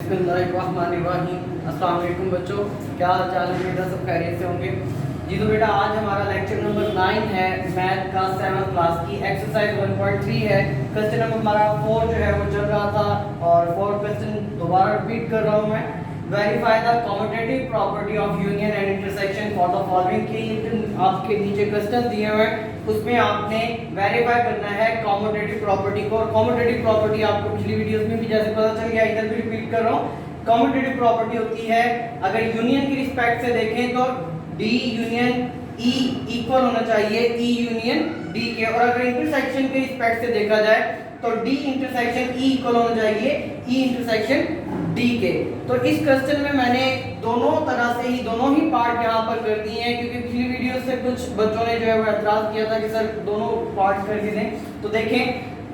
बिस्मिल्लाहिर्रहमानिर्रहीम। अस्सलाम वालेकुम बच्चों, क्या हाल चाल है? बेटा सब खैरियत से होंगे जी। तो बेटा आज हमारा लेक्चर नंबर 9 है, मैथ का 7th क्लास की एक्सरसाइज 1.3 है। क्वेश्चन नंबर हमारा 4 जो है वो चल रहा था और 4 क्वेश्चन दोबारा रिपीट कर रहा हूँ मैं। Verify the commutative property of union and intersection for the following के आपके नीचे क्वेश्चन दिए हुए हैं, उसमें आपने वेरीफाई करना है कम्यूटेटिव प्रॉपर्टी को। और कम्यूटेटिव प्रॉपर्टी आपको पिछली वीडियोस में भी जैसे पता चल गया, इधर भी रिपीट कर रहा हूँ। कम्यूटेटिव प्रॉपर्टी होती है, अगर यूनियन की रिस्पेक्ट से देखें तो डी यूनियन ई इक्वल होना चाहिए ई यूनियन डी के, और अगर इंटरसेक्शन के रिस्पेक्ट से देखा जाए तो डी इंटरसेक्शन ई इक्वल होना चाहिए ई इंटरसेक्शन डी के। तो इस क्वेश्चन में मैंने दोनों तरह से ही दोनों ही पार्ट यहाँ पर कर दिए हैं, क्योंकि पिछली वीडियो से कुछ बच्चों ने जो है वो एतराज किया था कि सर दोनों पार्ट करके दें। तो देखें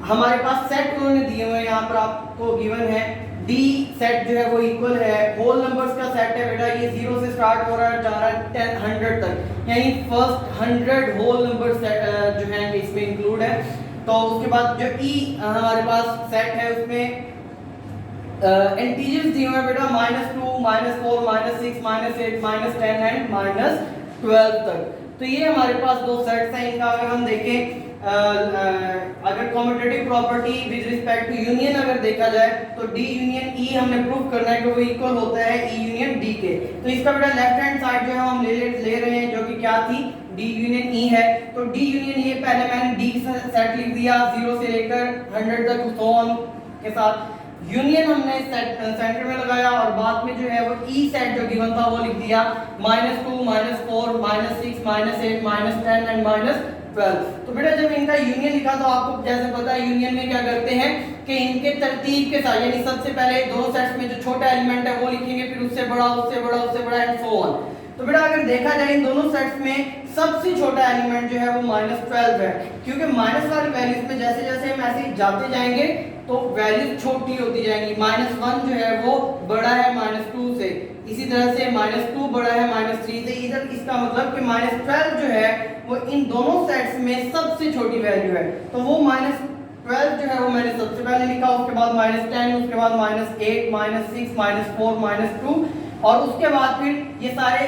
हमारे पास सेट उन्होंने दिए हुए हैं, यहाँ पर आपको गिवन है डी सेट जो है वो इक्वल है, होल नंबर्स का सेट है बेटा, ये 0 से स्टार्ट हो रहा है, जा रहा है 10 100 तक, यानी फर्स्ट 100 होल नंबर सेट जो है इसमें इंक्लूड है। तो उसके बाद जो ई हमारे पास सेट है उसमें इंटीजर्स दिए हुए हैं बेटा -2 -4 -6 -8 -10 एंड -12 तक। तो ये हमारे पास दो सेट्स हैं। इनका अगर हम देखें अगर commutative property with respect to union अगर देखा जाए तो डी यूनियन ई हमने प्रूव करना है कि वो इक्वल होता है ई यूनियन डी के। तो इसका बेटा लेफ्ट हैंड साइड जो है हम ले रहे हैं, जो कि क्या थी डी यूनियन ई है। तो डी यूनियन ये पहले मैंने डी सेट लिख दिया 0 से लेकर 100 तक सो ऑन के साथ, यूनियन हमने सेंटर में लगाया और बाद में जो है वो ई सेट जो गिवन था वो लिख दिया -2 -4 -6 -8 -10 एंड -12। तो बेटा जब इनका यूनियन लिखा तो आपको जैसे पता है यूनियन में क्या करते हैं कि इनके तरतीब के साथ, यानी सबसे पहले दोनों सेट्स में जो छोटा एलिमेंट है वो लिखेंगे, फिर उससे बड़ा उससे बड़ा उससे बड़ा एंड सो ऑन। तो बेटा अगर देखा जाए इन दोनों सेट्स में सबसे छोटा एलिमेंट जो है वो -12 है, क्योंकि माइनस वाली वैल्यूज में जैसे जैसे हम ऐसे जाते जाएंगे तो वैल्यूज छोटी होती जाएंगी। -1 जो है वो बड़ा है -2 से, इसी तरह से -2 बड़ा है -3 से। इधर इसका मतलब कि -12 जो है वो इन दोनों सेट्स में सबसे छोटी वैल्यू है। तो वो -12 जो है वो मैंने सबसे पहले लिखा, उसके बाद -10, उसके बाद -8 -6 -4 -2, और उसके बाद फिर ये सारे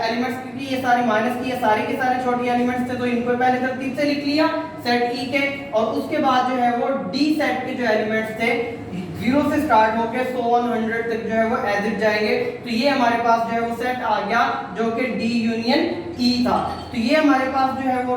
एलिमेंट्स, क्योंकि ये सारे माइनस की ये सारे के सारे छोटे एलिमेंट्स थे तो इनको पहले तरतीब से लिख लिया सेट ई के, और उसके बाद जो है वो डी सेट के जो एलिमेंट्स थे 0 से स्टार्ट होकर 100 तक जो है वो एज इट जाएंगे। तो ये हमारे पास जो है वो सेट आ गया जो कि डी यूनियन ई था। तो ये हमारे पास जो है वो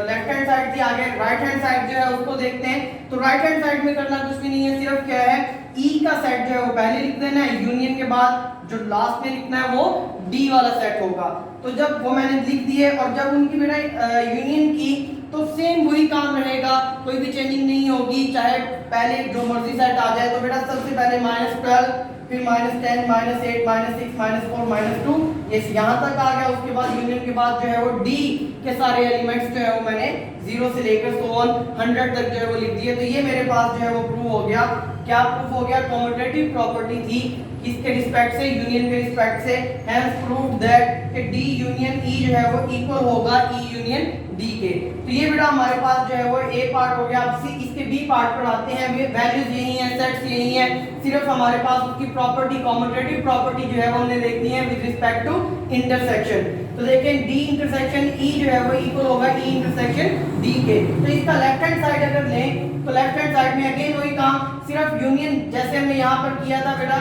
लेफ्ट हैंड साइड थी। आगे राइट हैंड साइड जो है उसको देखते हैं। तो राइट हैंड साइड में करना कुछ भी नहीं है, सिर्फ क्या है ई का सेट जो है वो पहले लिख देना है, यूनियन के बाद जो लास्ट में लिखना है वो डी वाला सेट होगा। तो जब वो मैंने लिख दिए और जब उनकी बेटा यूनियन की तो सेम वही काम रहेगा, कोई भी चेंजिंग नहीं होगी, चाहे पहले जो मर्जी सेट आ जाए। तो बेटा सबसे पहले -12, फिर -10 -8 -6 -4 -2, ये यहाँ तक आ गया। उसके बाद यूनियन के बाद जो है वो डी के सारे एलिमेंट्स जो है वो मैंने 0 से लेकर 100 तक जो है वो लिख दिए। तो ये मेरे पास जो है वो प्रूव हो गया। क्या प्रूफ हो गया? कम्यूटेटिव प्रॉपर्टी थी किसके रिस्पेक्ट से? यूनियन के रिस्पेक्ट से। हैंस प्रूव्ड दैट कि डी यूनियन ई जो है वो इक्वल होगा ई यूनियन डी के। तो ये बेटा हमारे पास जो है वो ए पार्ट हो गया। अब इसके बी पार्ट पर आते हैं। वैल्यूज यही हैं, सेट्स यही हैं, सिर्फ हमारे पास उसकी प्रॉपर्टी कम्यूटेटिव प्रॉपर्टी जो है वो हमने देखनी है विद रिस्पेक्ट टू इंटरसेक्शन। तो देखें डी इंटरसेक्शन ई जो है वो इक्वल होगा ई इंटरसेक्शन डी के। तो इसका लेफ्ट हैंड साइड अगर लें तो लेफ्ट हैंड साइड में अगेन वही काम, सिर्फ यूनियन जैसे हमने यहाँ पर किया था बेटा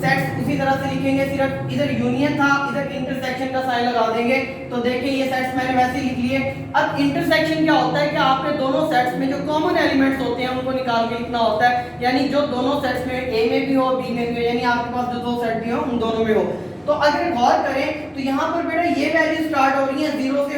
सेट्स उसी तरह से लिखेंगे, सिर्फ इधर यूनियन था इधर इंटरसेक्शन का साइन लगा देंगे। तो देखिए ये सेट्स मैंने वैसे लिख लिए। अब इंटरसेक्शन क्या होता है कि आपने दोनों सेट्स में जो कॉमन एलिमेंट्स होते हैं उनको निकाल के लिखना होता है, यानी जो दोनों सेट्स में ए में भी हो बी में भी हो, यानी आपके पास जो दो सेट भी हो उन दोनों में हो। तो अगर गौर करें तो यहाँ पर बेटा ये वैल्यू स्टार्ट हो रही है 0 से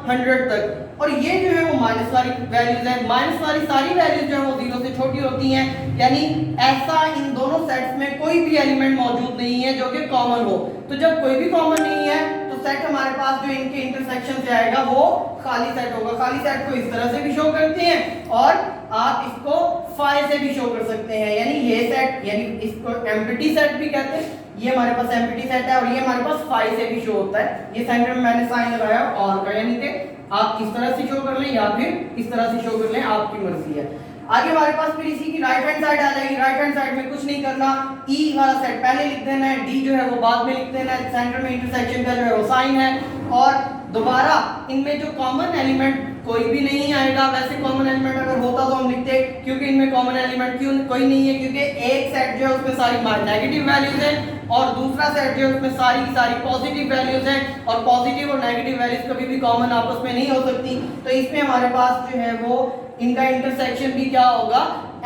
100 तक, और ये जो है वो माइनस वाली वैल्यूज है। माइनस वाली सारी वैल्यूज जो है वो 0 से छोटी होती हैं, यानी ऐसा इन दोनों सेट्स में कोई भी एलिमेंट मौजूद नहीं है जो कि कॉमन हो। तो जब कोई भी कॉमन नहीं है तो सेट हमारे पास जो इनके इंटरसेक्शन से आएगा वो खाली सेट होगा। खाली सेट को इस तरह से भी शो करते हैं और आप इसको फाई से भी शो कर सकते हैं, यानी ये सेट, यानी इसको एम्प्टी सेट भी कहते हैं। ये हमारे पास एम्प्टी सेट है और ये हमारे पास फाई से भी शो होता है। ये सेंटर में मैंने साइन लगाया और का, यानी कि आप इस तरह से शो कर लें या फिर इस तरह से शो कर लें, आपकी मर्जी है। आगे हमारे पास फिर इसी की राइट हैंड साइड आ जाएगी। राइट हैंड साइड में कुछ नहीं करना, ई वाला सेट पहले लिख देना है, डी जो है वो बाद में लिख देना है, सेंटर में इंटरसेक्शन का जो है वो साइन है, और दोबारा इनमें जो कॉमन एलिमेंट कोई भी नहीं आएगा। वैसे कॉमन एलिमेंट अगर होता तो हम लिखते, क्योंकि इनमें कॉमन एलिमेंट क्यों कोई नहीं है, क्योंकि एक सेट जो है उसमें सारी नेगेटिव वैल्यूज हैं और दूसरा सेट जो है उसमें सारी की सारी पॉजिटिव वैल्यूज हैं, और पॉजिटिव और नेगेटिव वैल्यूज कभी भी कॉमन आपस में नहीं हो सकती। तो इसमें हमारे पास जो है वो इनका इंटरसेक्शन भी क्या होगा,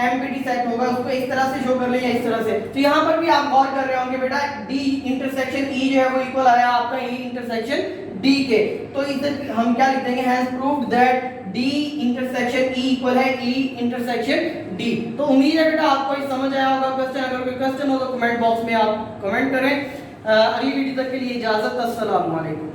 एम्प्टी सेट होगा। उसको इस तरह से शो कर लिया, इस तरह से। तो यहाँ पर भी आप गौर कर रहे होंगे बेटा, डी इंटरसेक्शन ई जो है वो इक्वल आया आपका ई इंटरसेक्शन डी के। तो इधर हम क्या लिख देंगे, has proved that D intersection E equal है ई इंटरसेक्शन डी। तो उम्मीद है बेटा आपको ये समझ आया होगा क्वेश्चन। अगर कोई क्वेश्चन हो तो कमेंट बॉक्स में आप कमेंट करें। अगली वीडियो तक के लिए इजाजत, अस्सलाम वालेकुम।